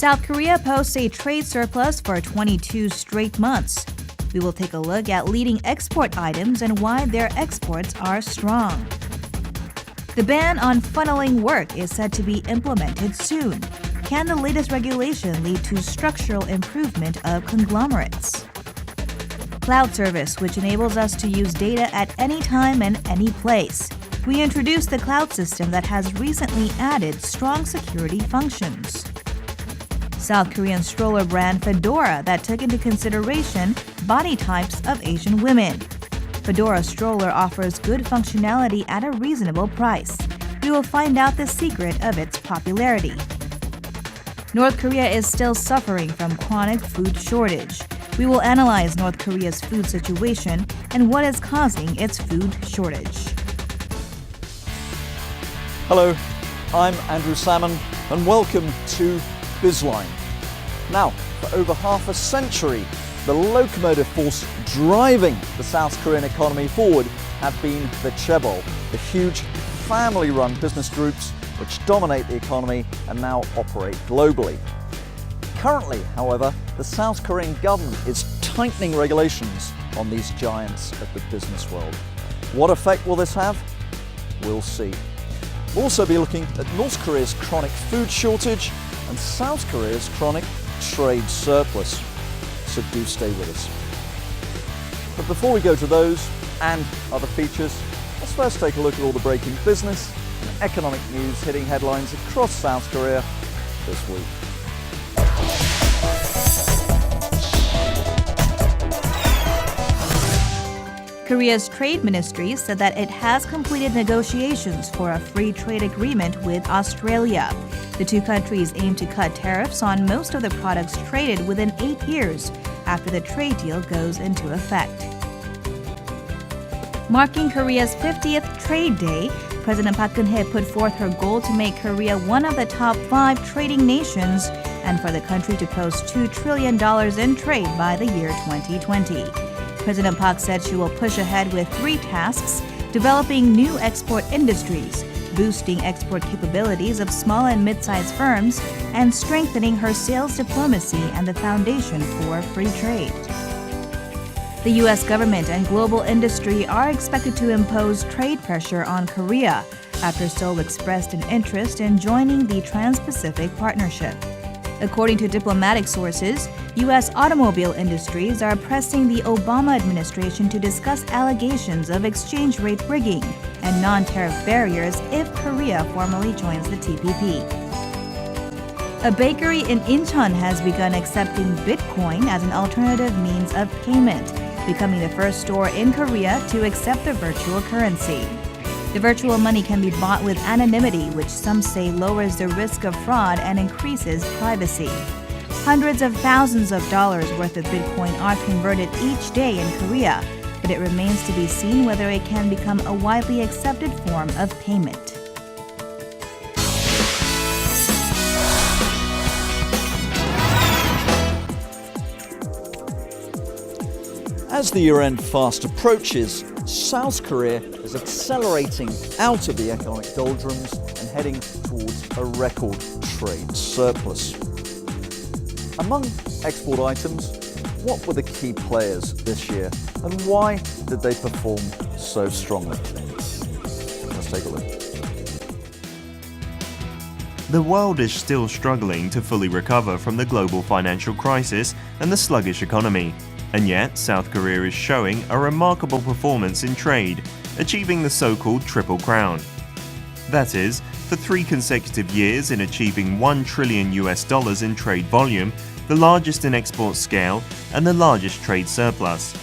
South Korea posts a trade surplus for 22 straight months. We will take a look at leading export items and why their exports are strong. The ban on funneling work is said to be implemented soon. Can the latest regulation lead to structural improvement of conglomerates? Cloud service, which enables us to use data at any time and any place. We introduced the cloud system that has recently added strong security functions. South Korean stroller brand Fedora that took into consideration body types of Asian women. Fedora stroller offers good functionality at a reasonable price. We will find out the secret of its popularity. North Korea is still suffering from chronic food shortage. We will analyze North Korea's food situation and what is causing its food shortage. Hello, I'm Andrew Salmon and welcome to Bizline. Now, for over half a century, the locomotive force driving the South Korean economy forward have been the chaebol, the huge family-run business groups which dominate the economy and now operate globally. Currently, however, the South Korean government is tightening regulations on these giants of the business world. What effect will this have? We'll see. We'll also be looking at North Korea's chronic food shortage and South Korea's chronic trade surplus. So do stay with us. But before we go to those and other features, let's first take a look at all the breaking business and economic news hitting headlines across South Korea this week. Korea's trade ministry said that it has completed negotiations for a free trade agreement with Australia. The two countries aim to cut tariffs on most of the products traded within 8 years after the trade deal goes into effect. Marking Korea's 50th Trade Day, President Park Geun-hye put forth her goal to make Korea one of the top 5 trading nations and for the country to post $2 trillion in trade by the year 2020. President Park said she will push ahead with 3 tasks: developing new export industries, boosting export capabilities of small and mid-sized firms, and strengthening her sales diplomacy and the foundation for free trade. The U.S. government and global industry are expected to impose trade pressure on Korea after Seoul expressed an interest in joining the Trans-Pacific Partnership. According to diplomatic sources, U.S. automobile industries are pressing the Obama administration to discuss allegations of exchange rate rigging and non-tariff barriers if Korea formally joins the TPP. A bakery in Incheon has begun accepting Bitcoin as an alternative means of payment, becoming the first store in Korea to accept the virtual currency. The virtual money can be bought with anonymity, which some say lowers the risk of fraud and increases privacy. Hundreds of thousands of dollars worth of Bitcoin are converted each day in Korea, but it remains to be seen whether it can become a widely accepted form of payment. As the year-end fast approaches, South Korea is accelerating out of the economic doldrums and heading towards a record trade surplus. Among export items, what were the key players this year and why did they perform so strongly? Let's take a look. The world is still struggling to fully recover from the global financial crisis and the sluggish economy. And yet, South Korea is showing a remarkable performance in trade, achieving the so-called Triple Crown. That is, for 3 consecutive years in achieving $1 trillion in trade volume, the largest in export scale, and the largest trade surplus.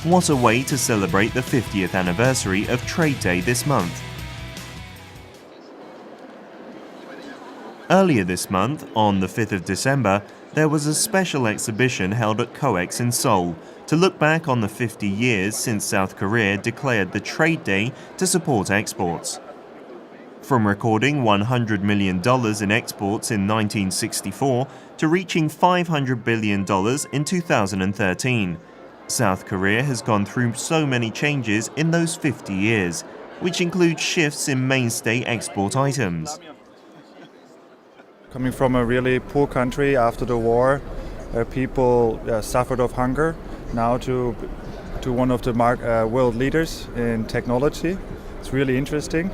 What a way to celebrate the 50th anniversary of Trade Day this month. Earlier this month, on the 5th of December, there was a special exhibition held at COEX in Seoul to look back on the 50 years since South Korea declared the Trade Day to support exports. From recording $100 million in exports in 1964 to reaching $500 billion in 2013, South Korea has gone through so many changes in those 50 years, which include shifts in mainstay export items. Coming from a really poor country after the war, people suffered of hunger. Now to one of the world leaders in technology, it's really interesting.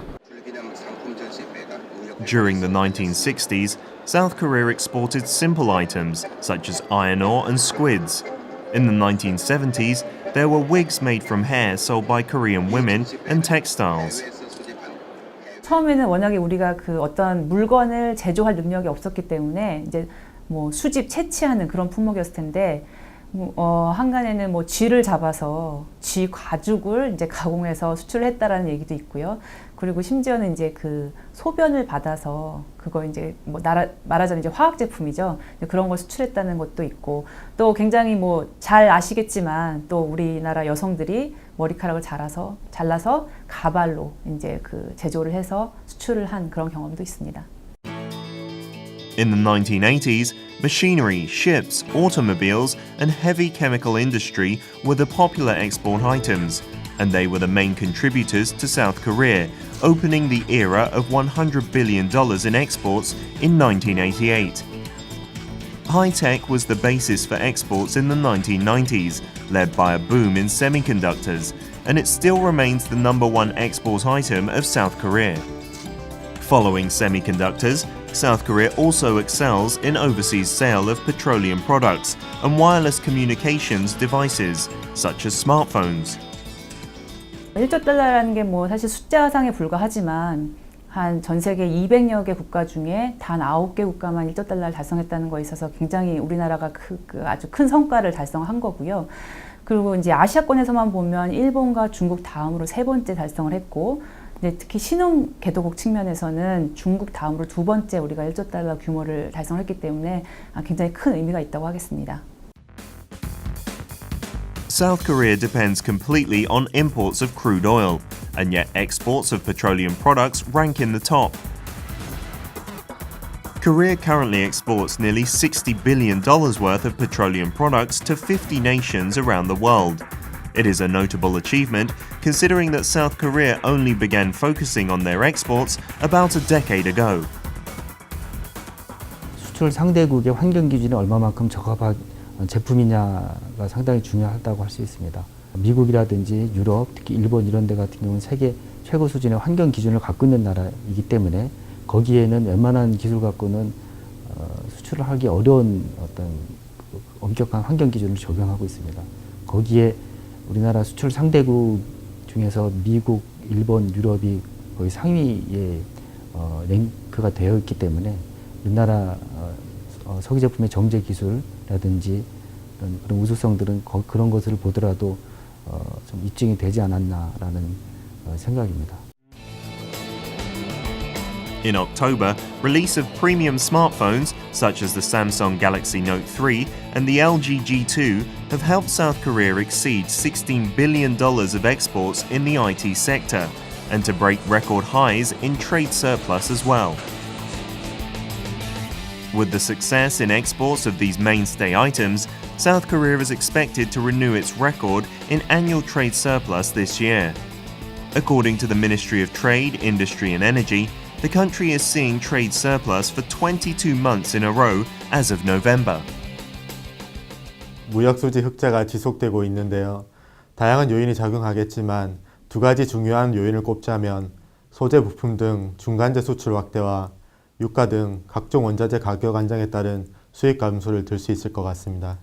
During the 1960s, South Korea exported simple items such as iron ore and squids. In the 1970s, there were wigs made from hair sold by Korean women and textiles. 처음에는 워낙에 우리가 그 어떤 물건을 제조할 능력이 없었기 때문에 이제 뭐 수집 채취하는 그런 품목이었을 텐데 한간에는 뭐 쥐를 잡아서 쥐 가죽을 이제 가공해서 수출을 했다라는 얘기도 있고요. 그리고 심지어는 이제 그 소변을 받아서 그거 이제 뭐 말하자면 이제 화학 제품이죠. 그런 걸 수출했다는 것도 있고 또 굉장히 뭐 잘 아시겠지만 또 우리나라 여성들이 머리카락을 잘라서 가발로 이제 그 제조를 해서 수출을 한 그런 경험도 있습니다. In the 1980s, machinery, ships, automobiles, and heavy chemical industry were the popular export items, and they were the main contributors to South Korea, opening the era of $100 billion in exports in 1988. High-tech was the basis for exports in the 1990s, led by a boom in semiconductors, and it still remains the #1 export item of South Korea. Following semiconductors, South Korea also excels in overseas sale of petroleum products and wireless communications devices, such as smartphones. 1조 달러라는 게 뭐 사실 숫자상에 불과하지만 한 전 세계 200여 개 국가 중에 단 9개 국가만 1조 달러를 달성했다는 거에 있어서 굉장히 우리나라가 아주 큰 성과를 달성한 거고요. 그리고 이제 아시아권에서만 보면 일본과 중국 다음으로 세 번째 달성을 했고 특히 신흥 개도국 측면에서는 중국 다음으로 두 번째 우리가 1조 달러 규모를 달성했기 때문에 굉장히 큰 의미가 있다고 하겠습니다. South Korea depends completely on imports of crude oil, and yet exports of petroleum products rank in the top. Korea currently exports nearly $60 billion worth of petroleum products to 50 nations around the world. It is a notable achievement considering that South Korea only began focusing on their exports about a decade ago. 수출 상대국의 환경 기준이 얼마만큼 적합한 제품이냐가 상당히 중요하다고 할 수 있습니다. 미국이라든지 유럽, 특히 일본 이런 데 같은 경우는 세계 최고 수준의 환경 기준을 갖고 있는 나라이기 때문에 거기에는 웬만한 기술 갖고는 수출을 하기 어려운 어떤 엄격한 환경 기준을 적용하고 있습니다. 거기에 우리나라 수출 상대국 중에서 미국, 일본, 유럽이 거의 상위에 랭크가 되어 있기 때문에 우리나라 석유 제품의 정제 기술이라든지 그런 우수성들은 그런 것을 보더라도 좀 입증이 되지 않았나라는 생각입니다. In October, release of premium smartphones such as the Samsung Galaxy Note 3 and the LG G2 have helped South Korea exceed $16 billion of exports in the IT sector and to break record highs in trade surplus as well. With the success in exports of these mainstay items, South Korea is expected to renew its record in annual trade surplus this year. According to the Ministry of Trade, Industry and Energy, the country is seeing trade surplus for 22 months in a row as of November. 무역수지 흑자가 지속되고 있는데요. 다양한 요인이 작용하겠지만 두 가지 중요한 요인을 꼽자면 소재 부품 등 중간재 수출 확대와 유가 등 각종 원자재 가격 안정에 따른 수익 감소를 들 수 있을 것 같습니다.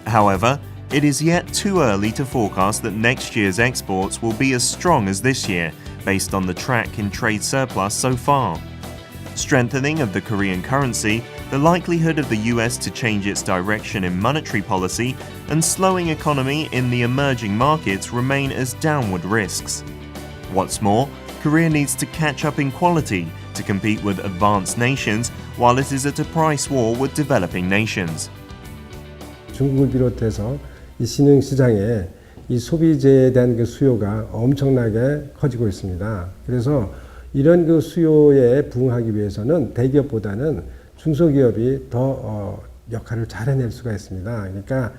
However, it is yet too early to forecast that next year's exports will be as strong as this year, based on the track in trade surplus so far. Strengthening of the Korean currency, the likelihood of the US to change its direction in monetary policy, and slowing economy in the emerging markets remain as downward risks. What's more, Korea needs to catch up in quality to compete with advanced nations while it is at a price war with developing nations. 중국을 비롯해서 이 신흥 시장에 이 소비재에 대한 그 수요가 엄청나게 커지고 있습니다. 그래서 이런 그 수요에 부응하기 위해서는 대기업보다는 중소기업이 더 역할을 잘 해낼 수가 있습니다. 그러니까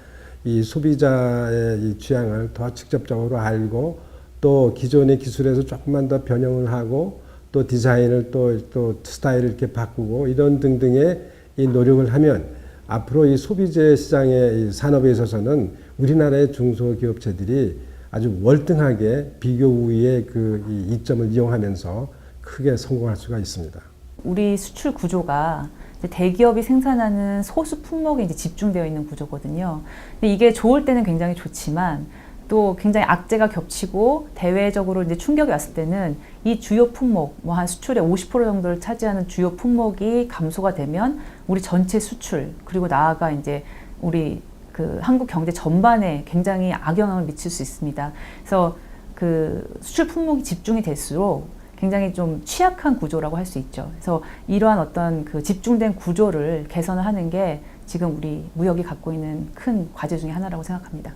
이 소비자의 이 취향을 더 직접적으로 알고 또 기존의 기술에서 조금만 더 변형을 하고 또 디자인을 또 스타일을 이렇게 바꾸고 이런 등등의 이 노력을 하면 앞으로 이 소비재 시장의 이 산업에 있어서는 우리나라의 중소기업체들이 아주 월등하게 비교 우위의 이 이점을 이용하면서 크게 성공할 수가 있습니다. 우리 수출 구조가 이제 대기업이 생산하는 소수 품목에 이제 집중되어 있는 구조거든요. 근데 이게 좋을 때는 굉장히 좋지만 또 굉장히 악재가 겹치고 대외적으로 이제 충격이 왔을 때는 이 주요 품목, 뭐 한 수출의 50% 정도를 차지하는 주요 품목이 감소가 되면 우리 전체 수출 그리고 나아가 이제 우리 그 한국 경제 전반에 굉장히 악영향을 미칠 수 있습니다. 그래서 그 수출 품목이 집중이 될수록 굉장히 좀 취약한 구조라고 할 수 있죠. 그래서 이러한 어떤 그 집중된 구조를 개선을 하는 게 지금 우리 무역이 갖고 있는 큰 과제 중에 하나라고 생각합니다.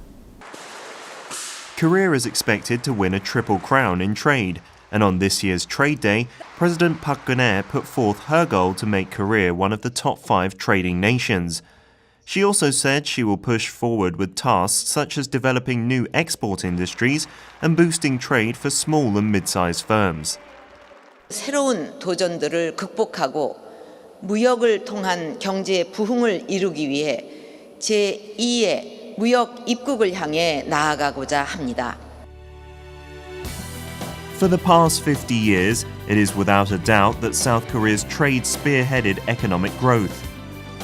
Korea is expected to win a triple crown in trade, and on this year's Trade Day, President Park Geun-hye put forth her goal to make Korea one of the top 5 trading nations. She also said she will push forward with tasks such as developing new export industries and boosting trade for small and mid-sized firms. 새로운 도전들을 극복하고 무역을 통한 경제 부흥을 이루기 위해 제2의 무역 입국을 향해 나아가고자 합니다. For the past 50 years, it is without a doubt that South Korea's trade spearheaded economic growth.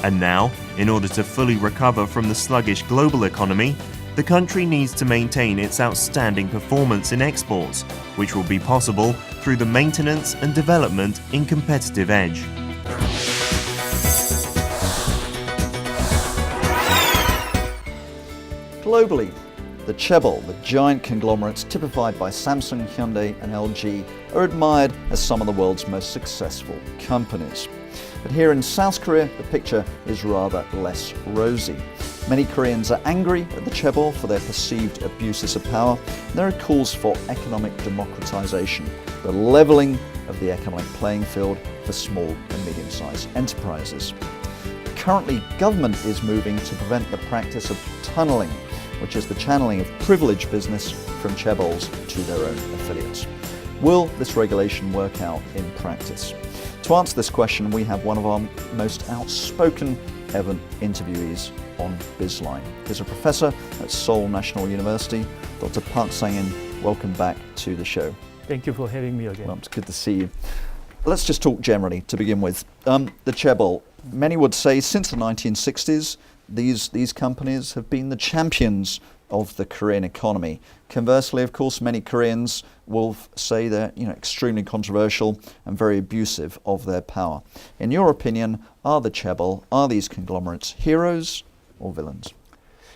And now, in order to fully recover from the sluggish global economy, the country needs to maintain its outstanding performance in exports, which will be possible through the maintenance and development in competitive edge. Globally, the chaebol, the giant conglomerates typified by Samsung, Hyundai and LG, are admired as some of the world's most successful companies. But here in South Korea, the picture is rather less rosy. Many Koreans are angry at the chaebol for their perceived abuses of power. There are calls for economic democratization, the levelling of the economic playing field for small and medium-sized enterprises. Currently, government is moving to prevent the practice of tunnelling, which is the channeling of privileged business from chaebols to their own affiliates. Will this regulation work out in practice? To answer this question, we have one of our most outspoken ever interviewees on Bizline. He's a professor at Seoul National University. Dr. Park Sang-in, welcome back to the show. Thank you for having me again. Well, it's good to see you. Let's just talk generally to begin with. The chaebol, many would say since the 1960s, these companies have been the champions of the Korean economy. Conversely, of course, many Koreans will say they're extremely controversial and very abusive of their power. In your opinion, are the chaebol, are these conglomerates heroes or villains?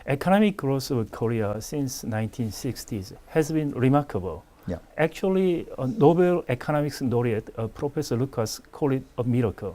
Economic growth of Korea since 1960s has been remarkable. Yeah. Actually, Nobel economics laureate Professor Lucas called it a miracle.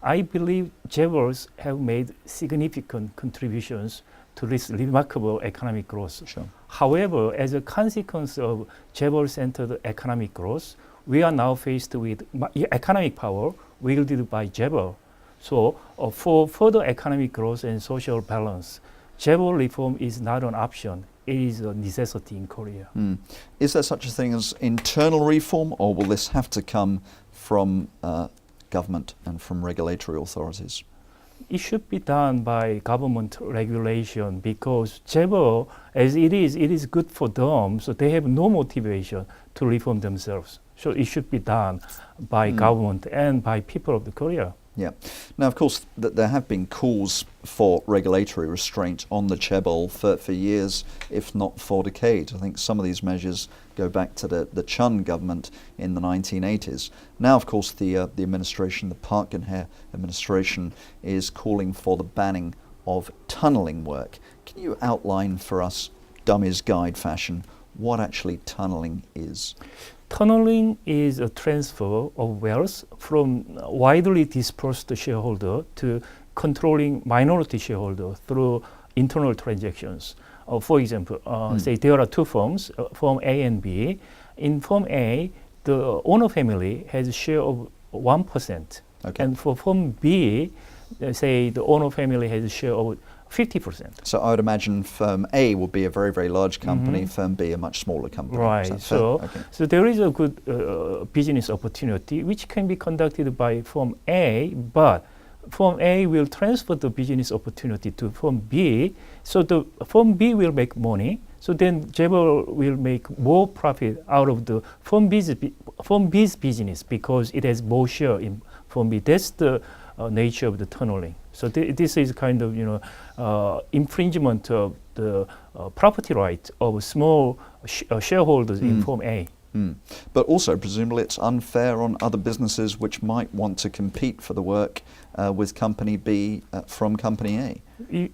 I believe chaebols have made significant contributions to this remarkable economic growth. Sure. However, as a consequence of chaebol-centered economic growth, we are now faced with economic power wielded by chaebol. So, for further economic growth and social balance, chaebol reform is not an option. It is a necessity in Korea. Is there such a thing as internal reform, or will this have to come from government and from regulatory authorities? It should be done by government regulation because chaebol, as it is good for them, so they have no motivation to reform themselves. So it should be done by government and by people of the Korea. Yeah. Now, of course, there have been calls for regulatory restraint on the chaebol for years, if not for decades. I think some of these measures go back to the Chun government in the 1980s. Now, of course, the administration, the Park Geun-hye administration, is calling for the banning of tunnelling work. Can you outline for us, dummies guide fashion, what actually tunnelling is? Tunneling is a transfer of wealth from widely dispersed shareholder to controlling minority shareholder through internal transactions. For example, say there are two firms, firm A and B. In firm A, the owner family has a share of 1%. Okay. And for firm B, say the owner family has a share of 50%. So I would imagine firm A will be a very, very large company, firm B a much smaller company. Right. So there is a good business opportunity which can be conducted by firm A, but firm A will transfer the business opportunity to firm B. So the firm B will make money. So then Jabil will make more profit out of the firm B's business because it has more share in firm B. That's the nature of the tunneling. So this is kind of infringement of the property right of small shareholders in firm A. But also, presumably, it's unfair on other businesses which might want to compete for the work with company B from company A.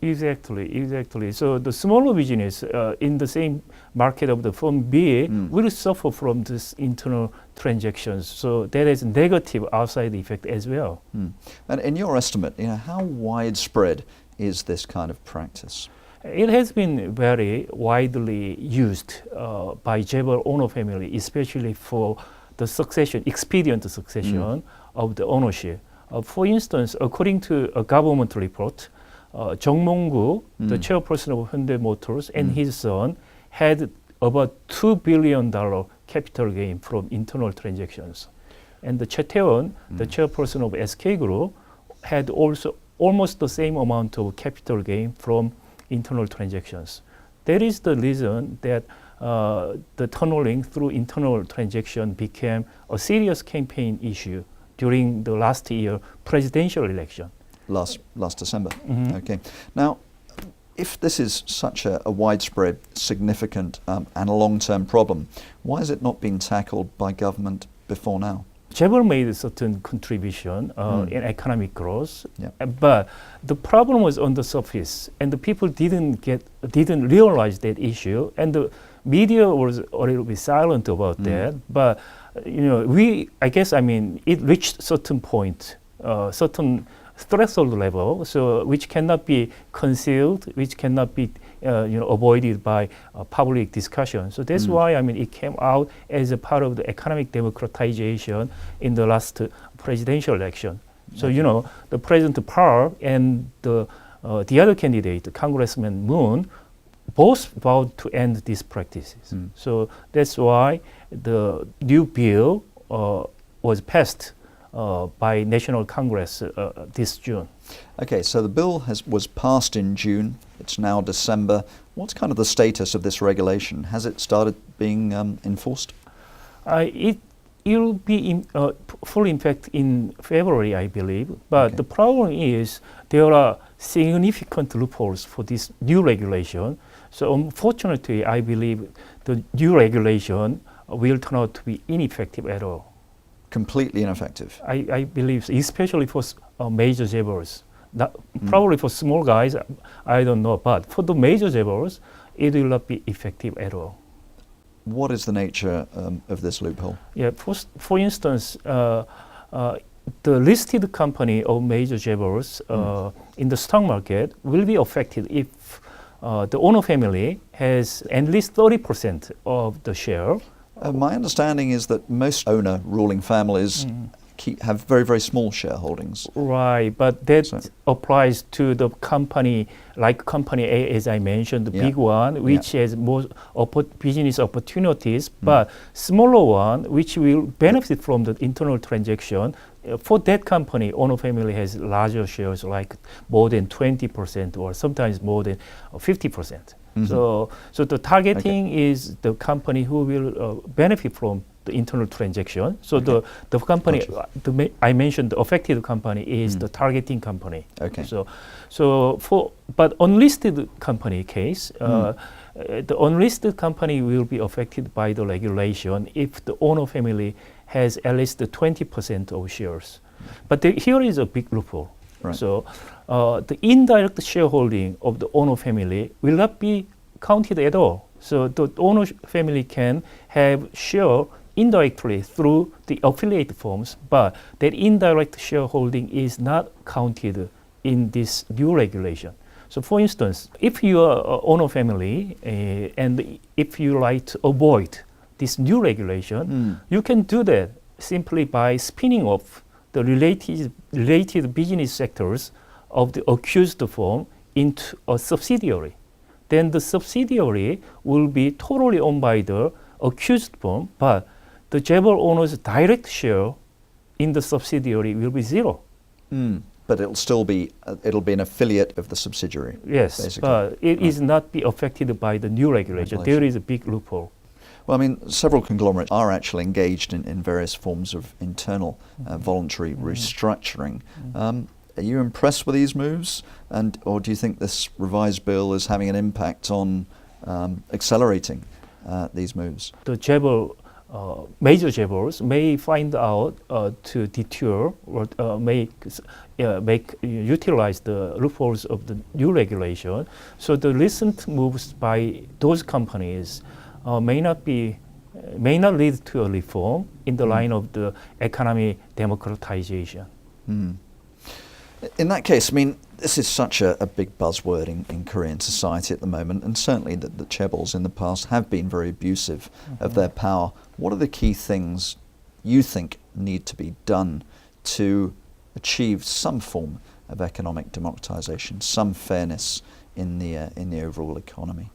Exactly. So the smaller business in the same market of the firm B will suffer from this internal transactions. So that is negative outside effect as well. And in your estimate, how widespread is this kind of practice? It has been very widely used by Jabil owner family, especially for the succession, expedient succession of the ownership. For instance, according to a government report, Jung Mong-gu, the chairperson of Hyundai Motors, and his son had about $2 billion capital gain from internal transactions. And the Choi Tae-won, the chairperson of SK Group, had also almost the same amount of capital gain from internal transactions. That is the reason that the tunneling through internal transaction became a serious campaign issue during the last year presidential election. Last December. Okay. Now, if this is such a widespread, significant and a long-term problem, why has it not been tackled by government before now? Jabil made a certain contribution in economic growth, but the problem was on the surface, and the people didn't realize that issue, and the media was a little bit silent about that. But it reached certain point, certain threshold level, so which cannot be concealed, which cannot be avoided by public discussion. So that's why it came out as a part of the economic democratization in the last presidential election. So the President Park and the other candidate, Congressman Moon, both vowed to end these practices. So that's why the new bill was passed by National Congress this June. Okay, so the bill was passed in June. It's now December. What's kind of the status of this regulation? Has it started being enforced? It will be in full effect in February, I believe. But the problem is there are significant loopholes for this new regulation. So unfortunately, I believe the new regulation will turn out to be ineffective at all. Completely ineffective? I believe so, especially for major Jabils. Probably for small guys, I don't know, but for the major Jabils, it will not be effective at all. What is the nature of this loophole? Yeah, for instance, the listed company of major Jabils in the stock market will be affected if the owner family has at least 30% of the share. My understanding is that most ruling families have very, very small shareholdings. Right, but that applies to the company, like Company A, as I mentioned, the big one, which has more business opportunities, but smaller one, which will benefit from the internal transaction. For that company, owner family has larger shares, like more than 20% or sometimes more than 50%. So the targeting is the company who will benefit from the internal transaction. So the company I mentioned, the affected company is the targeting company. Okay. But unlisted company case, the unlisted company will be affected by the regulation if the owner family has at least 20% of shares. But here is a big loophole. Right. So the indirect shareholding of the owner family will not be counted at all. So the owner family can have share indirectly through the affiliate firms, but that indirect shareholding is not counted in this new regulation. So for instance, if you are an owner family and if you like to avoid this new regulation, you can do that simply by spinning off the related business sectors of the accused firm into a subsidiary. Then the subsidiary will be totally owned by the accused firm, but the Jabil owner's direct share in the subsidiary will be zero. But it'll still be an affiliate of the subsidiary. Yes, basically. but it is not be affected by the new regulation. There is a big loophole. Well, I mean, several conglomerates are actually engaged in various forms of internal voluntary restructuring. Are you impressed with these moves, or do you think this revised bill is having an impact on accelerating these moves? The Jabil, major Jabils may find out to deter or utilize the loopholes of the new regulation. So the recent moves by those companies may not lead to a reform in the line of the economic democratization. In that case, I mean, this is such a big buzzword in Korean society at the moment, and certainly the chaebols in the past have been very abusive of their power. What are the key things you think need to be done to achieve some form of economic democratization, some fairness in the overall economy?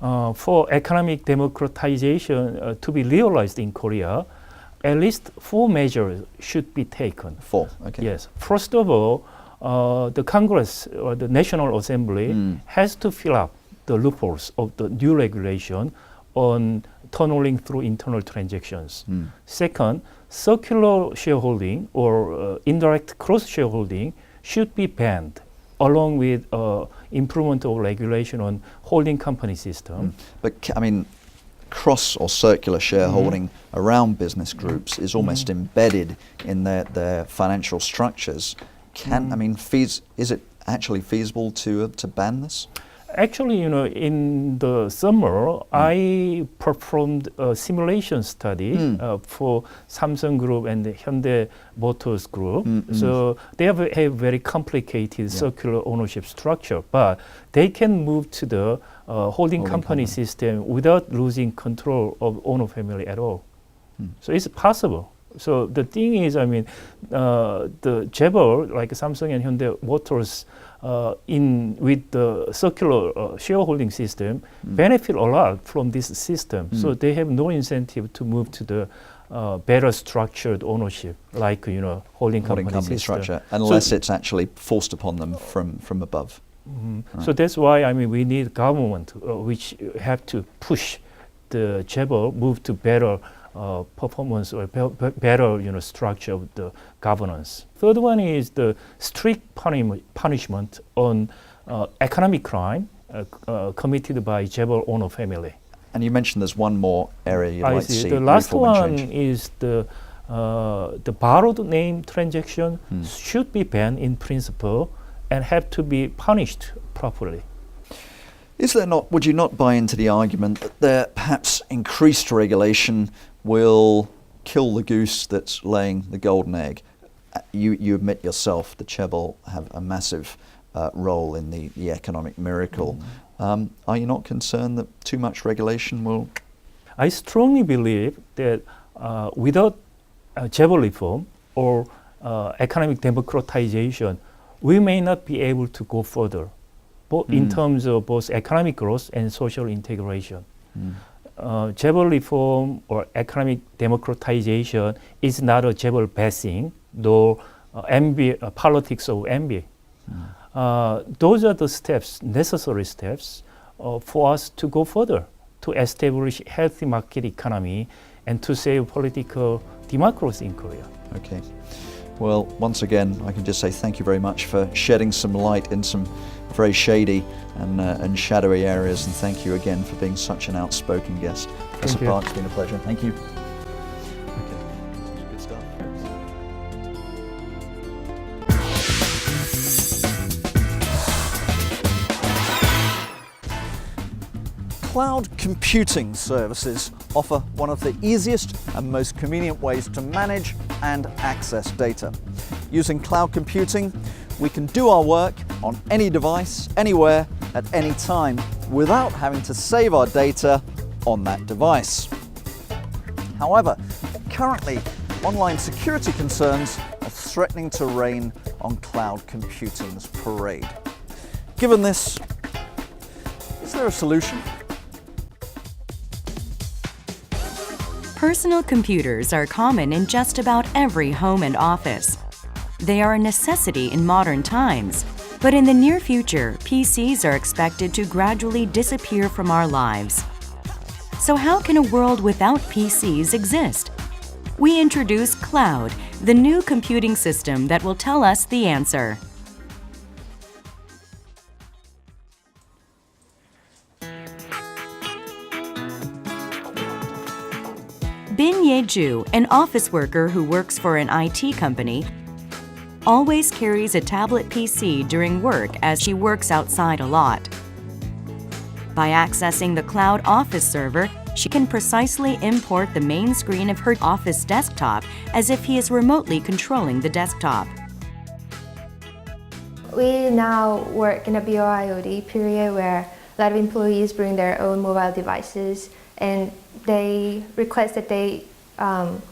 For economic democratization to be realized in Korea, at least 4 measures should be taken. 4, okay. Yes. First of all, the Congress or the National Assembly has to fill up the loopholes of the new regulation on tunneling through internal transactions. Second, circular shareholding or indirect cross-shareholding should be banned, along with improvement of regulation on holding company system. But I mean, cross or circular shareholding around business groups is almost embedded in their financial structures. Is it actually feasible to ban this? Actually, in the summer, I performed a simulation study for Samsung Group and the Hyundai Motors Group. So they have a very complicated circular ownership structure, but they can move to the holding company system without losing control of owner family at all. So it's possible. So the thing is, the Jabil, like Samsung and Hyundai Motors, with the circular shareholding system, benefit a lot from this system. So they have no incentive to move to the better structured ownership, like holding company system. Structure, unless it's actually forced upon them from above. Right. So that's why we need government which have to push the Jabil move to better performance or better structure of the governance. Third one is the strict punishment on economic crime committed by Jabil owner family. And you mentioned there's one more area you'd like to see. The last one is the borrowed name transaction should be banned in principle and have to be punished properly. Is there not? Would you not buy into the argument that there perhaps increased regulation will kill the goose that's laying the golden egg? You admit yourself the Jabil have a massive role in the economic miracle. Are you not concerned that too much regulation will? I strongly believe that without Jabil reform or economic democratization, we may not be able to go further, both in terms of both economic growth and social integration. Jabil reform or economic democratization is not a Jabil blessing, nor politics of envy. Those are the steps, necessary steps, for us to go further, to establish healthy market economy and to save political democracy in Korea. Okay. Well, once again, I can just say thank you very much for shedding some light in some very shady and shadowy areas, and thank you again for being such an outspoken guest. Professor Park, it's been a pleasure. Thank you. Okay. Good stuff. Cloud computing services offer one of the easiest and most convenient ways to manage and access data. Using cloud computing, we can do our work on any device, anywhere, at any time, without having to save our data on that device. However, currently, online security concerns are threatening to rain on cloud computing's parade. Given this, is there a solution? Personal computers are common in just about every home and office. They are a necessity in modern times, but in the near future, PCs are expected to gradually disappear from our lives. So how can a world without PCs exist? We introduce cloud, the new computing system that will tell us the answer. Bin Ye-ju, an office worker who works for an IT company, always carries a tablet PC during work as she works outside a lot. By accessing the cloud office server, she can precisely import the main screen of her office desktop as if he is remotely controlling the desktop. We now work in a BOIOD period where a lot of employees bring their own mobile devices and they request that they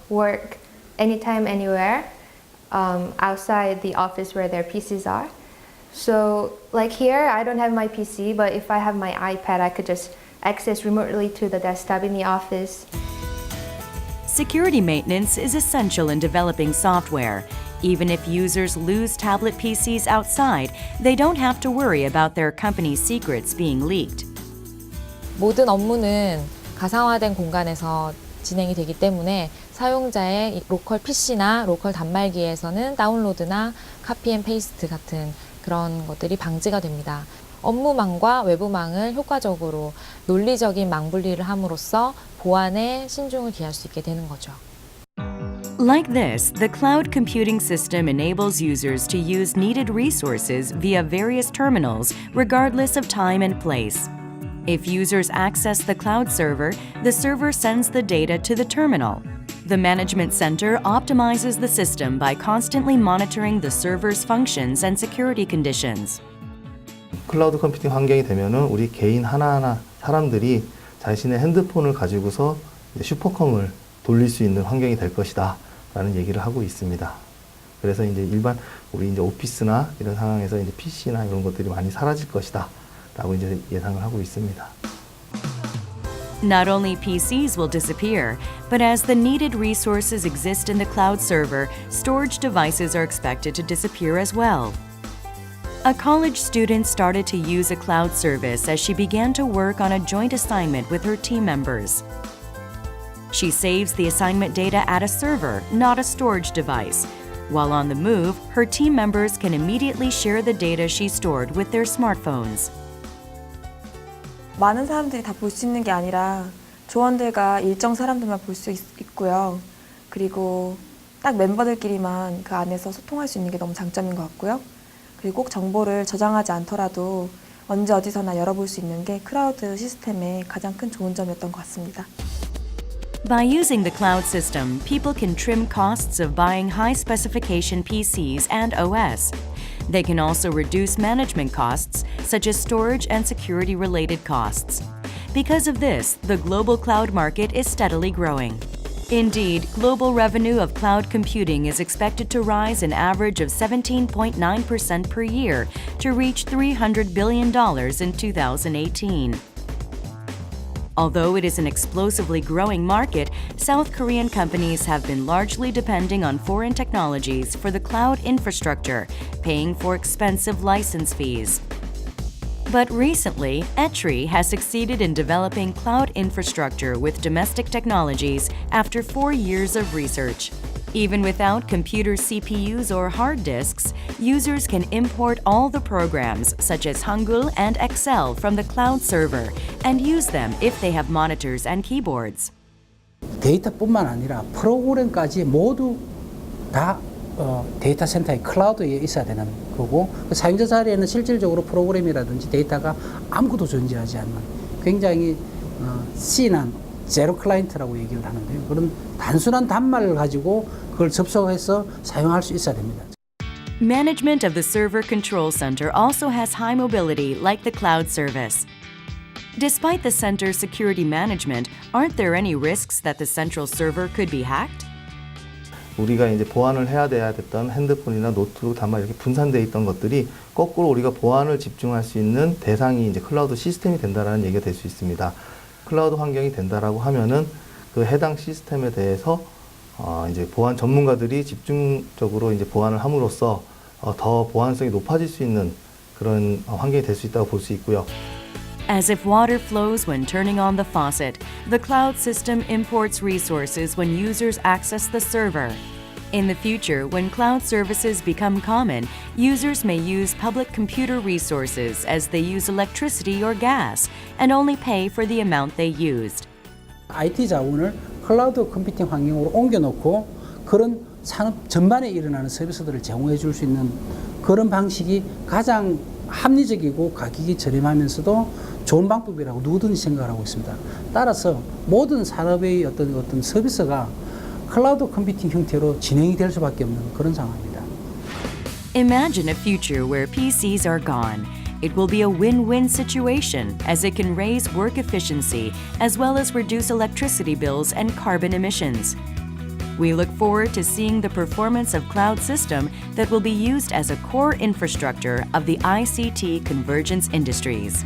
work anytime, anywhere outside the office where their PCs are. So like here, I don't have my PC, but if I have my iPad, I could just access remotely to the desktop in the office. Security maintenance is essential in developing software. Even if users lose tablet PCs outside, they don't have to worry about their company's secrets being leaked. 모든 업무는 가상화된 공간에서 진행이 되기 때문에 사용자의 로컬 PC나 로컬 단말기에서는 다운로드나 카피 앤 페이스트 같은 그런 것들이 방지가 됩니다. 업무망과 외부망을 효과적으로 논리적인 망 분리를 함으로써 보안에 신중을 기할 수 있게 되는 거죠. Like this, the cloud computing system enables users to use needed resources via various terminals, regardless of time and place. If users access the cloud server, the server sends the data to the terminal. The management center optimizes the system by constantly monitoring the server's functions and security conditions. 클라우드 컴퓨팅 환경이 되면은 우리 개인 하나하나 사람들이 자신의 핸드폰을 가지고서 슈퍼컴을 돌릴 수 있는 환경이 될 것이다 라는 얘기를 하고 있습니다. 그래서 이제 일반 우리 이제 오피스나 이런 상황에서 이제 PC나 이런 것들이 많이 사라질 것이다 라고 이제 예상을 하고 있습니다. Not only PCs will disappear, but as the needed resources exist in the cloud server, storage devices are expected to disappear as well. A college student started to use a cloud service as she began to work on a joint assignment with her team members. She saves the assignment data at a server, not a storage device. While on the move, her team members can immediately share the data she stored with their smartphones. 많은 사람들이 다 볼 수 있는 게 아니라 조원들과 일정 사람들만 볼 수 있고요. 그리고 딱 멤버들끼리만 그 안에서 소통할 수 있는 게 너무 장점인 것 같고요. 그리고 꼭 정보를 저장하지 않더라도 언제 어디서나 열어볼 수 있는 게 클라우드 시스템의 가장 큰 좋은 점이었던 것 같습니다. By using the cloud system, people can trim costs of buying high-specification PCs and OS. They can also reduce management costs, such as storage and security-related costs. Because of this, the global cloud market is steadily growing. Indeed, global revenue of cloud computing is expected to rise an average of 17.9% per year to reach $300 billion in 2018. Although it is an explosively growing market, South Korean companies have been largely depending on foreign technologies for the cloud infrastructure, paying for expensive license fees. But recently, Arirang has succeeded in developing cloud infrastructure with domestic technologies after 4 years of research. Even without computer CPUs or hard disks, users can import all the programs such as Hangul and Excel from the cloud server and use them if they have monitors and keyboards. 데이터뿐만 아니라 프로그램까지 모두 다 데이터 센터의 클라우드에 있어야 되는 거고, 그 사용자 자리에는 실질적으로 프로그램이라든지 데이터가 아무것도 존재하지 않는 굉장히 C난 제로 클라이언트라고 얘기를 하는데요. 그런 단순한 단말을 가지고 그걸 접속해서 사용할 수 있어야 됩니다. Management of the server control center also has high mobility like the cloud service. Despite the center's security management, aren't there any risks that the central server could be hacked? 우리가 이제 보안을 해야 됐던 핸드폰이나 노트북, 단말 이렇게 분산되어 있던 것들이 거꾸로 우리가 보안을 집중할 수 있는 대상이 이제 클라우드 시스템이 된다라는 얘기가 될 수 있습니다. 클라우드 환경이 된다라고 하면은 그 해당 시스템에 대해서 이제 보안 전문가들이 집중적으로 이제 보안을 함으로써 더 보안성이 높아질 수 있는 그런 환경이 될 수 있다고 볼 수 있고요. As if water flows when turning on the faucet, the cloud system imports resources when users access the server. In the future, when cloud services become common, users may use public computer resources as they use electricity or gas and only pay for the amount they used. IT 자원을 클라우드 컴퓨팅 환경으로 옮겨놓고 그런 산업 전반에 일어나는 서비스들을 제공해 줄 수 있는 그런 방식이 가장 합리적이고 가격이 저렴하면서도 좋은 방법이라고 누구든지 생각을 하고 있습니다. 따라서 모든 산업의 어떤 서비스가 클라우드 컴퓨팅 형태로 진행이 될 수밖에 없는 그런 상황입니다. Imagine a future where PCs are gone. It will be a win-win situation as it can raise work efficiency as well as reduce electricity bills and carbon emissions. We look forward to seeing the performance of cloud system that will be used as a core infrastructure of the ICT convergence industries.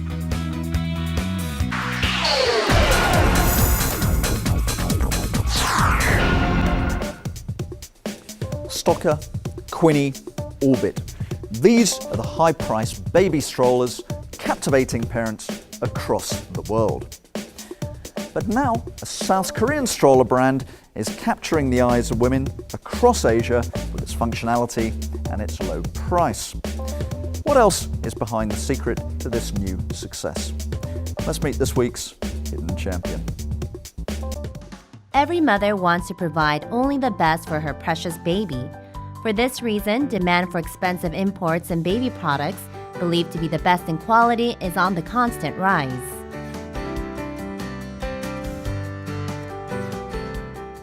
Stocker, Quinny, Orbit. These are the high-priced baby strollers captivating parents across the world. But now, a South Korean stroller brand is capturing the eyes of women across Asia with its functionality and its low price. What else is behind the secret to this new success? Let's meet this week's hidden champion. Every mother wants to provide only the best for her precious baby. For this reason, demand for expensive imports and baby products, believed to be the best in quality, is on the constant rise.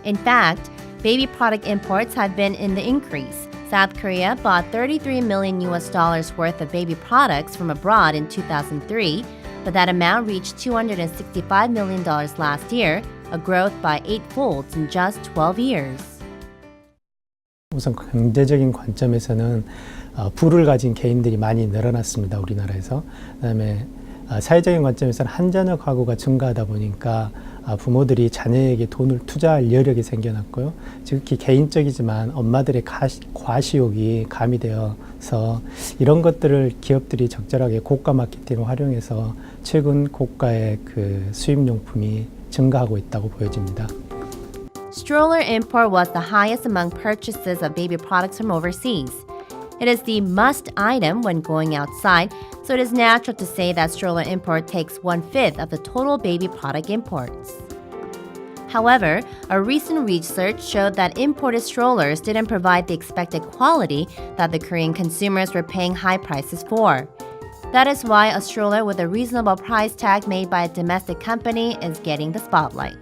In fact, baby product imports have been in the increase. South Korea bought $33 million worth of baby products from abroad in 2003, but that amount reached $265 million last year, a growth by 8-fold in just 12 years. 우선 경제적인 관점에서는 부를 가진 개인들이 많이 늘어났습니다. 우리나라에서. 그다음에 사회적인 관점에서는 한자녀 가구가 증가하다 보니까 부모들이 자녀에게 돈을 투자할 여력이 생겨났고요. 특히 개인적이지만 엄마들의 과시욕이 가미되어서 이런 것들을 기업들이 적절하게 고가 마케팅을 활용해서 최근 고가의 그 수입용품이 증가하고 있다고 보여집니다. Stroller import was the highest among purchases of baby products from overseas. It is the must item when going outside, so it is natural to say that stroller import takes 1/5 of the total baby product imports. However, a recent research showed that imported strollers didn't provide the expected quality that the Korean consumers were paying high prices for. That is why a stroller with a reasonable price tag made by a domestic company is getting the spotlight.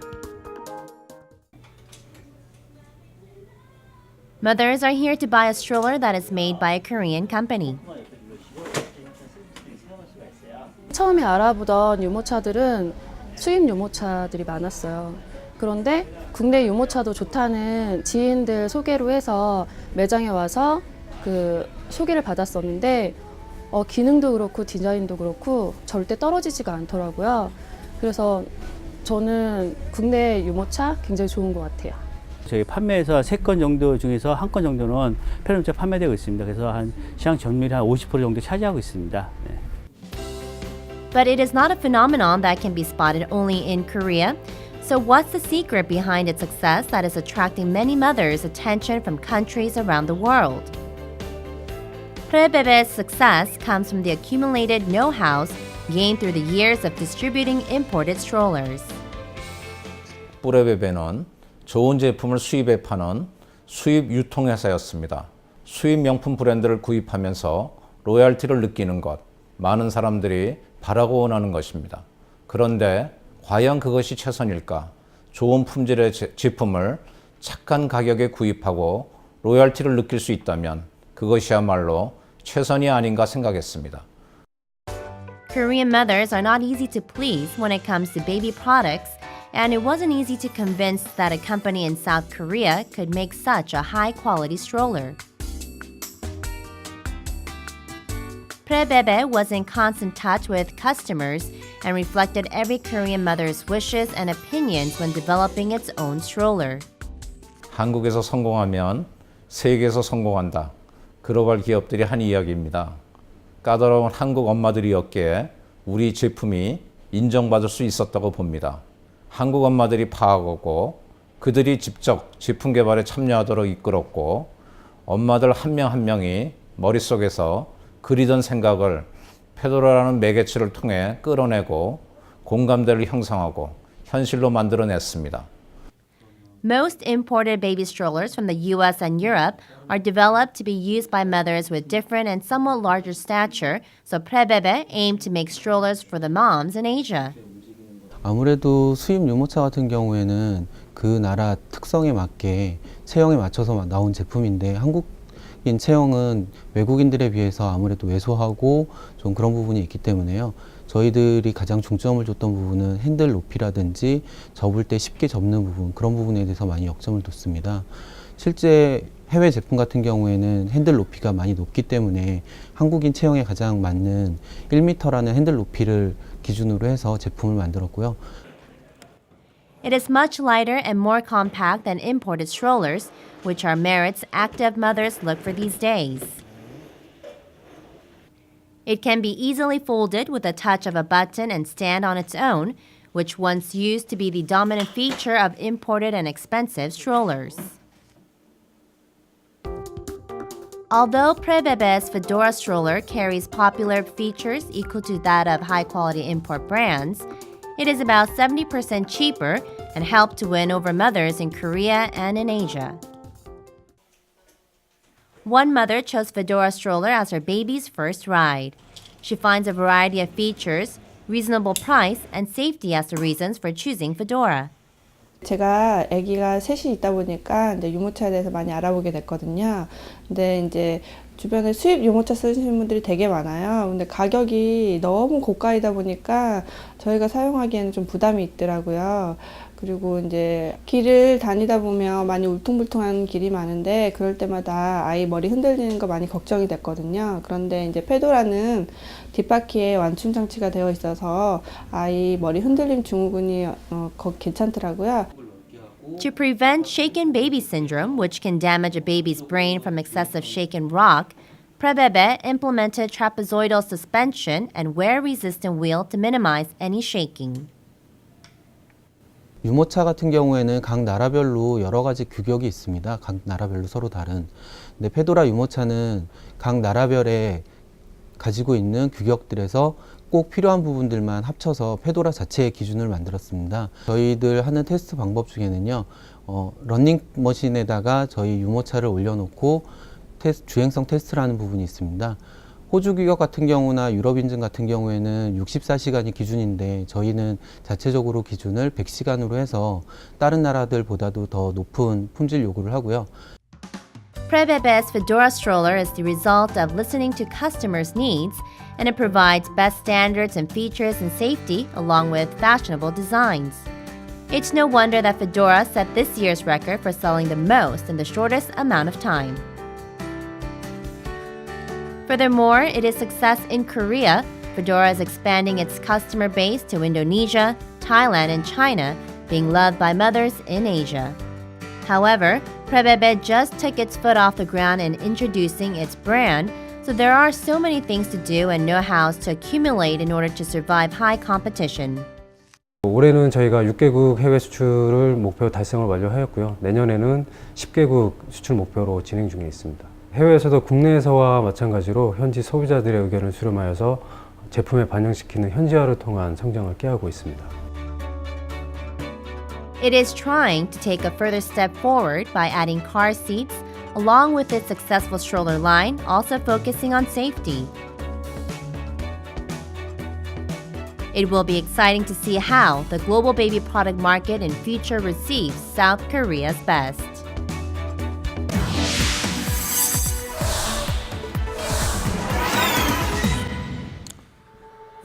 Mothers are here to buy a stroller that is made by a Korean company. 처음에 알아보던 유모차들은 수입 유모차들이 많았어요. 그런데 국내 유모차도 좋다는 지인들 소개로 해서 매장에 와서 그 소개를 받았었는데 기능도 그렇고 디자인도 그렇고 절대 떨어지지가 않더라고요. 그래서 저는 국내 유모차 굉장히 좋은 것 같아요. 저희 판매에서 3건 정도 중에서 1건 정도는 페트롤차 판매되고 있습니다. 그래서 한 시장 점유율이 한 50% 정도 차지하고 있습니다. 네. But it is not a phenomenon that can be spotted only in Korea. So what's the secret behind its success that is attracting many mothers' attention from countries around the world? Prebebe's success comes from the accumulated know-how gained through the years of distributing imported strollers. 뿌레베베는 좋은 제품을 수입해 파는 수입 유통회사였습니다. 수입 명품 브랜드를 구입하면서 로열티를 느끼는 것, 많은 사람들이 바라고 원하는 것입니다. 그런데 과연 그것이 최선일까? 좋은 품질의 제품을 착한 가격에 구입하고 로열티를 느낄 수 있다면 그것이야말로 최선이 아닌가 생각했습니다. Korean mothers are not easy to please when it comes to baby products, and it wasn't easy to convince that a company in South Korea could make such a high-quality stroller. Prebebe was in constant touch with customers and reflected every Korean mother's wishes and opinions when developing its own stroller. 한국에서 성공하면 세계에서 성공한다. 글로벌 기업들이 한 이야기입니다. 까다로운 한국 엄마들이었기에 우리 제품이 인정받을 수 있었다고 봅니다. 한국 엄마들이 파악하고 그들이 직접 제품 개발에 참여하도록 이끌었고 엄마들 한 명 한 명이 머릿속에서 그리던 생각을 페도라라는 매개체를 통해 끌어내고 공감대를 형성하고 현실로 만들어냈습니다. Most imported baby strollers from the US and Europe are developed to be used by mothers with different and somewhat larger stature, so Prebebe aimed to make strollers for the moms in Asia. 아무래도 수입 유모차 같은 경우에는 그 나라 특성에 맞게 체형에 맞춰서 나온 제품인데 한국인 체형은 외국인들에 비해서 아무래도 왜소하고 좀 그런 부분이 있기 때문에요. 저희들이 가장 중점을 줬던 부분은 핸들 높이라든지 접을 때 쉽게 접는 부분, 그런 부분에 대해서 많이 역점을 뒀습니다. 실제 해외 제품 같은 경우에는 핸들 높이가 많이 높기 때문에 한국인 체형에 가장 맞는 1m라는 핸들 높이를 기준으로 해서 제품을 만들었고요. It is much lighter and more compact than imported strollers, which are merits active mothers look for these days. It can be easily folded with a touch of a button and stand on its own, which once used to be the dominant feature of imported and expensive strollers. Although Prebebe's Fedora stroller carries popular features equal to that of high-quality import brands, it is about 70% cheaper and helped to win over mothers in Korea and in Asia. One mother chose Fedora stroller as her baby's first ride. She finds a variety of features, reasonable price, and safety as the reasons for choosing Fedora. 제가 아기가 셋이 있다 보니까 이제 유모차에 대해서 많이 알아보게 됐거든요. 근데 이제 주변에 수입 유모차 쓰시는 분들이 되게 많아요. 근데 가격이 너무 고가이다 보니까 저희가 사용하기에는 좀 부담이 있더라고요. 그리고 이제 길을 다니다 보면 많이 울퉁불퉁한 길이 많은데 그럴 때마다 아이 머리 흔들리는 거 많이 걱정이 됐거든요. 그런데 이제 페도라는 뒷바퀴에 완충 장치가 되어 있어서 아이 머리 흔들림 증후군이 괜찮더라고요. To prevent shaken baby syndrome, which can damage a baby's brain from excessive shake and rock, Prebebe implemented trapezoidal suspension and wear-resistant wheel to minimize any shaking. 유모차 같은 경우에는 각 나라별로 여러 가지 규격이 있습니다. 각 나라별로 서로 다른. 근데 페도라 유모차는 각 나라별에 가지고 있는 규격들에서 꼭 필요한 부분들만 합쳐서 페도라 자체의 기준을 만들었습니다. 저희들 하는 테스트 방법 중에는요, 러닝머신에다가 저희 유모차를 올려놓고 주행성 테스트를 하는 부분이 있습니다. 호주 규격 같은 경우나 유럽 인증 같은 경우에는 64시간이 기준인데 저희는 자체적으로 기준을 100시간으로 해서 다른 나라들보다도 더 높은 품질 요구를 하고요. Prebebe's Fedora stroller is the result of listening to customers' needs, and it provides best standards and features and safety along with fashionable designs. It's no wonder that Fedora set this year's record for selling the most in the shortest amount of time. Furthermore, it is success in Korea. Fedora is expanding its customer base to Indonesia, Thailand, and China, being loved by mothers in Asia. However, Prebebe just took its foot off the ground in introducing its brand, so there are so many things to do and know-hows to accumulate in order to survive high competition. 올해는 저희가 6개국 해외 수출을 목표 달성을 완료하였고요. 내년에는 10개국 수출 목표로 진행 중에 있습니다. 해외에서도 국내에서와 마찬가지로 현지 소비자들의 의견을 수렴하여서 제품에 반영시키는 현지화를 통한 성장을 꾀하고 있습니다. It is trying to take a further step forward by adding car seats, along with its successful stroller line, also focusing on safety. It will be exciting to see how the global baby product market in future receives South Korea's best.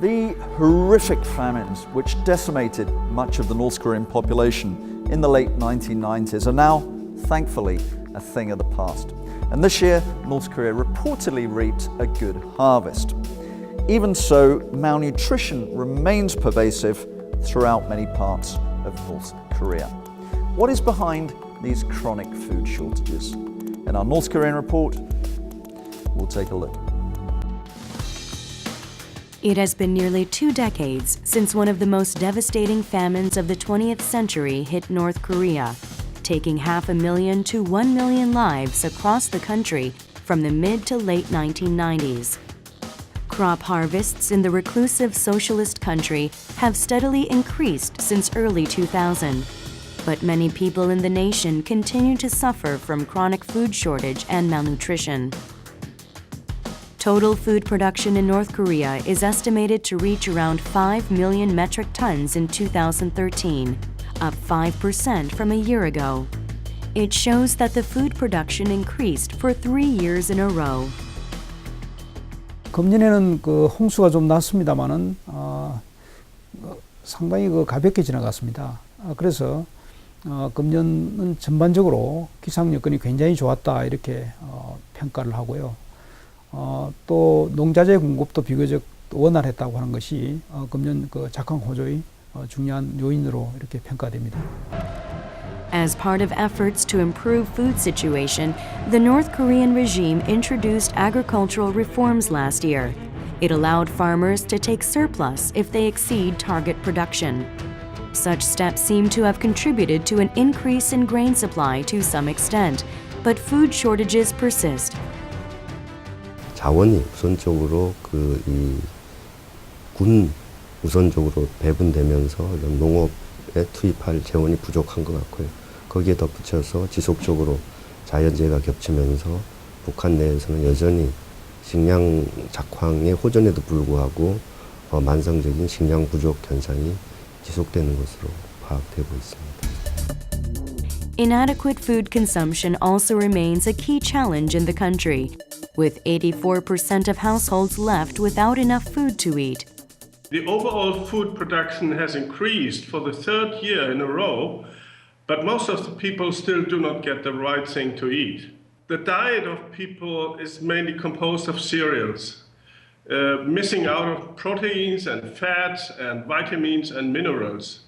The horrific famines which decimated much of the North Korean population in the late 1990s are now, thankfully, a thing of the past. And this year, North Korea reportedly reaped a good harvest. Even so, malnutrition remains pervasive throughout many parts of North Korea. What is behind these chronic food shortages? In our North Korean report, we'll take a look. It has been nearly 2 decades since one of the most devastating famines of the 20th century hit North Korea, taking 500,000 to 1 million lives across the country from the mid to late 1990s. Crop harvests in the reclusive socialist country have steadily increased since early 2000, but many people in the nation continue to suffer from chronic food shortage and malnutrition. Total food production in North Korea is estimated to reach around 5 million metric tons in 2013, up 5% from a year ago. It shows that the food production increased for 3 years in a row. 금년에는 그 홍수가 좀 났습니다만은 상당히 가볍게 지나갔습니다. 그래서 금년은 전반적으로 기상 여건이 굉장히 좋았다 이렇게 평가를 하고요. 또 농자재 공급도 비교적 원활했다고 하는 것이 금년 그 작황 호조의 중요한 요인으로 이렇게 평가됩니다. As part of efforts to improve food situation, the North Korean regime introduced agricultural reforms last year. It allowed farmers to take surplus if they exceed target production. Such steps seem to have contributed to an increase in grain supply to some extent, but food shortages persist. 자원이 우선적으로 군 우선적으로 배분되면서 농업에 투입할 재원이 부족한 것 같고요. 거기에 덧붙여서 지속적으로 자연재해가 겹치면서 북한 내에서는 여전히 식량 작황의 호전에도 불구하고 만성적인 식량 부족 현상이 지속되는 것으로 파악되고 있습니다. Inadequate food consumption also remains a key challenge in the country, with 84% of households left without enough food to eat. The overall food production has increased for the 3rd year in a row, but most of the people still do not get the right thing to eat. The diet of people is mainly composed of cereals, missing out of proteins and fats and vitamins and minerals.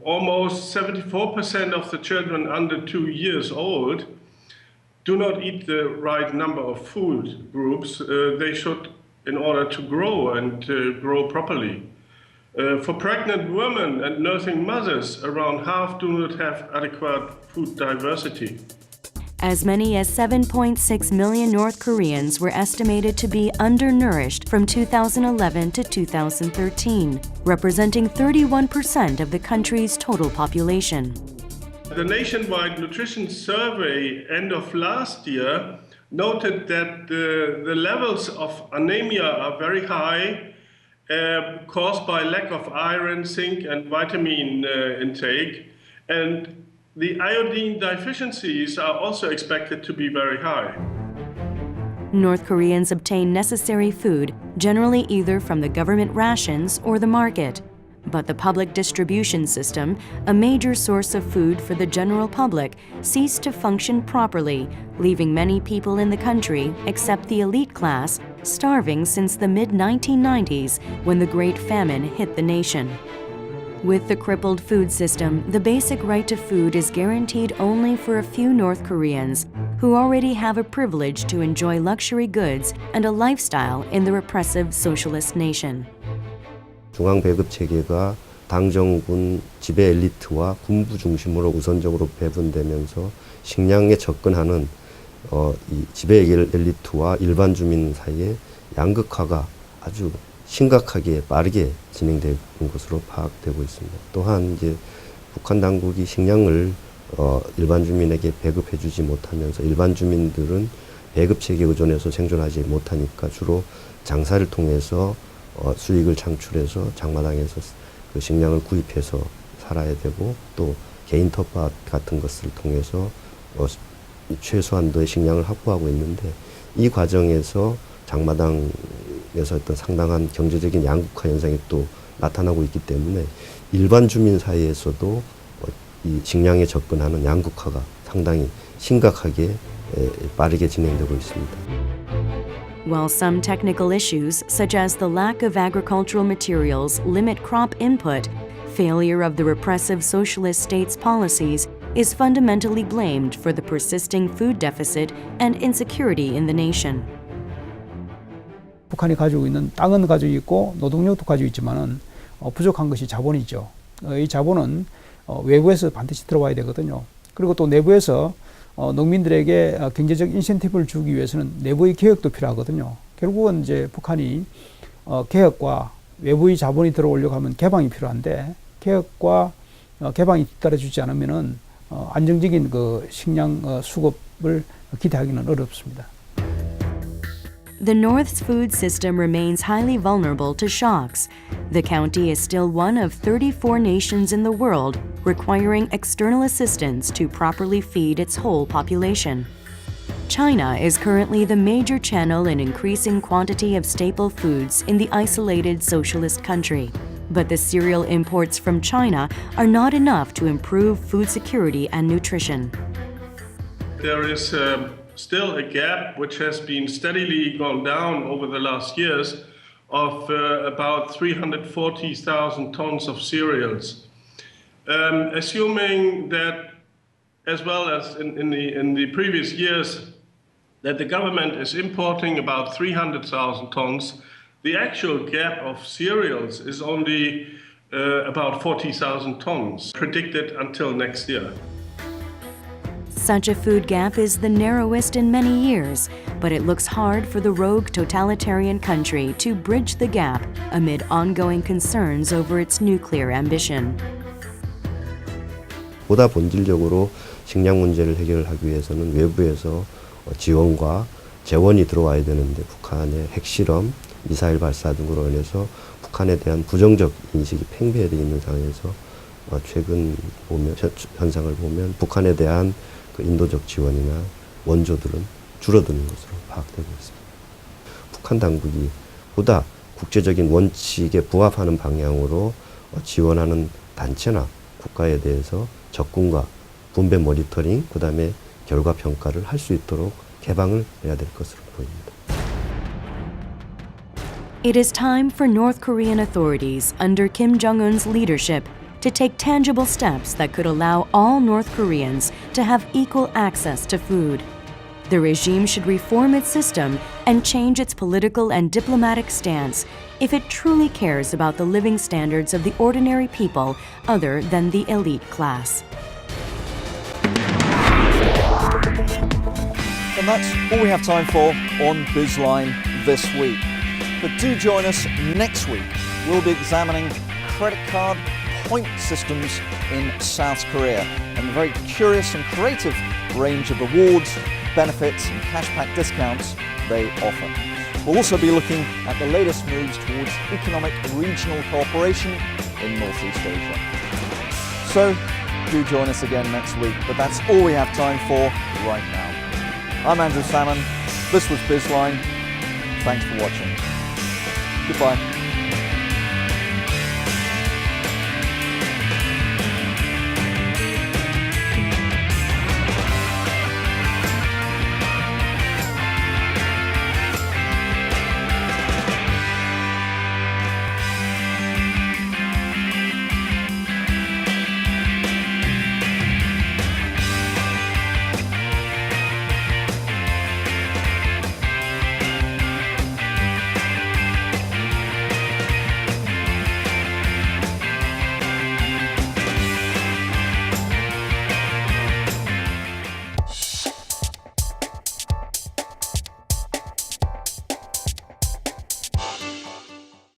Almost 74% of the children under 2 years old do not eat the right number of food groups they should in order to grow and grow properly. For pregnant women and nursing mothers, around half do not have adequate food diversity. As many as 7.6 million North Koreans were estimated to be undernourished from 2011 to 2013, representing 31% of the country's total population. The nationwide nutrition survey end of last year noted that the levels of anemia are very high, caused by lack of iron, zinc, and vitamin intake, and the iodine deficiencies are also expected to be very high. North Koreans obtain necessary food generally either from the government rations or the market. But the public distribution system, a major source of food for the general public, ceased to function properly, leaving many people in the country, except the elite class, starving since the mid-1990s when the Great Famine hit the nation. With the crippled food system, the basic right to food is guaranteed only for a few North Koreans who already have a privilege to enjoy luxury goods and a lifestyle in the repressive socialist nation. 중앙 배급 체계가 당정군 지배 엘리트와 군부 중심으로 우선적으로 배분되면서 식량에 접근하는 이 지배 엘리트와 일반 주민 사이의 양극화가 아주 심각하게 빠르게 진행되는 것으로 파악되고 있습니다. 또한 이제 북한 당국이 식량을 일반 주민에게 배급해주지 못하면서 일반 주민들은 배급 체계에 의존해서 생존하지 못하니까 주로 장사를 통해서 수익을 창출해서 장마당에서 그 식량을 구입해서 살아야 되고 또 개인 텃밭 같은 것을 통해서 최소한도의 식량을 확보하고 있는데 이 과정에서 장마당 지역에서 어떤 상당한 경제적인 양극화 현상이 또 나타나고 있기 때문에 일반 주민 사이에서도 이 식량에 접근하는 양극화가 상당히 심각하게 빠르게 진행되고 있습니다. While some technical issues, such as the lack of agricultural materials, limit crop input, failure of the repressive socialist states' policies is fundamentally blamed for the persisting food deficit and insecurity in the nation. 북한이 가지고 있는 땅은 가지고 있고 노동력도 가지고 있지만은 부족한 것이 자본이죠. 이 자본은 외부에서 반드시 들어와야 되거든요. 그리고 또 내부에서 농민들에게 경제적 인센티브를 주기 위해서는 내부의 개혁도 필요하거든요. 결국은 이제 북한이 개혁과 외부의 자본이 들어오려고 하면 개방이 필요한데 개혁과 개방이 뒤따라주지 않으면은 안정적인 그 식량 수급을 기대하기는 어렵습니다. The North's food system remains highly vulnerable to shocks. The county is still one of 34 nations in the world requiring external assistance to properly feed its whole population. China is currently the major channel in increasing quantity of staple foods in the isolated socialist country. But the cereal imports from China are not enough to improve food security and nutrition. There is still a gap which has been steadily gone down over the last years of about 340,000 tons of cereals. Assuming that, as well as in the previous years, that the government is importing about 300,000 tons, the actual gap of cereals is only about 40,000 tons predicted until next year. Such a food gap is the narrowest in many years, but it looks hard for the rogue totalitarian country to bridge the gap amid ongoing concerns over its nuclear ambition. 보다 본질적으로 식량 문제를 해결하기 위해서는 외부에서 지원과 재원이 들어와야 되는데 북한의 핵실험, 미사일 발사 등으로 인해서 북한에 대한 부정적 인식이 팽배되어 있는 상황에서 최근 보면 현상을 보면 북한에 대한 그 인도적 지원이나 원조들은 줄어드는 것으로 파악되고 있습니다. 북한 당국이 보다 국제적인 원칙에 부합하는 방향으로 지원하는 단체나 국가에 대해서 접근과 분배 모니터링, 그다음에 결과 평가를 할 수 있도록 개방을 해야 될 것으로 보입니다. It is time for North Korean authorities under Kim Jong-un's leadership to take tangible steps that could allow all North Koreans to have equal access to food. The regime should reform its system and change its political and diplomatic stance if it truly cares about the living standards of the ordinary people other than the elite class. And that's all we have time for on Bizline this week. But do join us next week. We'll be examining credit card point systems in South Korea and the very curious and creative range of rewards, benefits and cashback discounts they offer. We'll also be looking at the latest moves towards economic regional cooperation in Northeast Asia. So do join us again next week, but that's all we have time for right now. I'm Andrew Salmon. This was Bizline. Thanks for watching. Goodbye.